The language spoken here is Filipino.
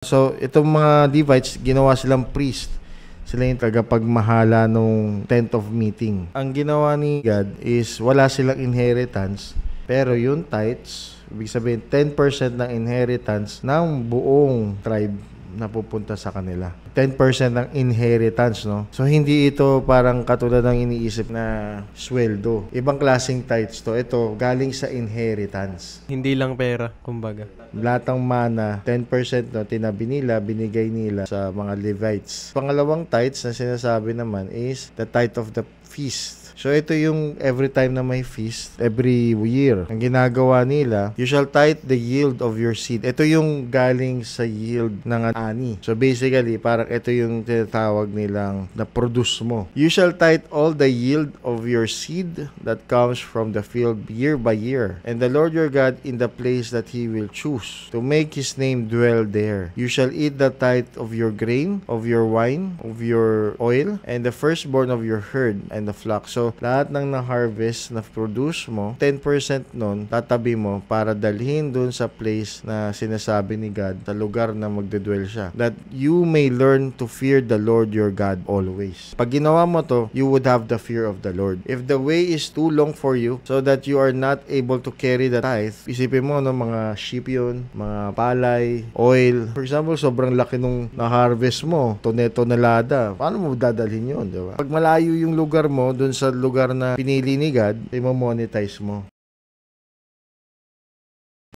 So, itong mga Levites, ginawa silang priest. Sila yung tagapagmahala nung tent of meeting. Ang ginawa ni God is wala silang inheritance, pero yung tithes, ibig sabihin 10% ng inheritance ng buong tribe na pupunta sa kanila. 10% ng inheritance, no? So, hindi ito parang katulad ng iniisip na sweldo. Ibang klaseng tithes to. Ito, galing sa inheritance. Hindi lang pera, kumbaga. Lahat ng mana, 10% no, tinabi nila, binigay nila sa mga Levites. Pangalawang tithes na sinasabi naman is the tithe of the feast. So, ito yung every time na may feast, every year. Ang ginagawa nila, you shall tithe the yield of your seed. Ito yung galing sa yield ng ani. So, basically, parang ito yung tinatawag nilang na-produce mo. You shall tithe all the yield of your seed that comes from the field year by year. And the Lord your God in the place that He will choose to make His name dwell there. You shall eat the tithe of your grain, of your wine, of your oil, and the firstborn of your herd and the flock. So, lahat ng na-harvest, na-produce mo, 10% nun, tatabi mo para dalhin dun sa place na sinasabi ni God, sa lugar na magdedwell siya. That you may learn to fear the Lord your God always. Pag ginawa mo to, you would have the fear of the Lord. If the way is too long for you, so that you are not able to carry the tithe, isipin mo, no, mga sheep yun, mga palay, oil. For example, sobrang laki nung na-harvest mo, tonelada. Paano mo dadalhin yun, di ba? Pag malayo yung lugar mo, dun sa lugar na pinili ni God, i-monetize mo.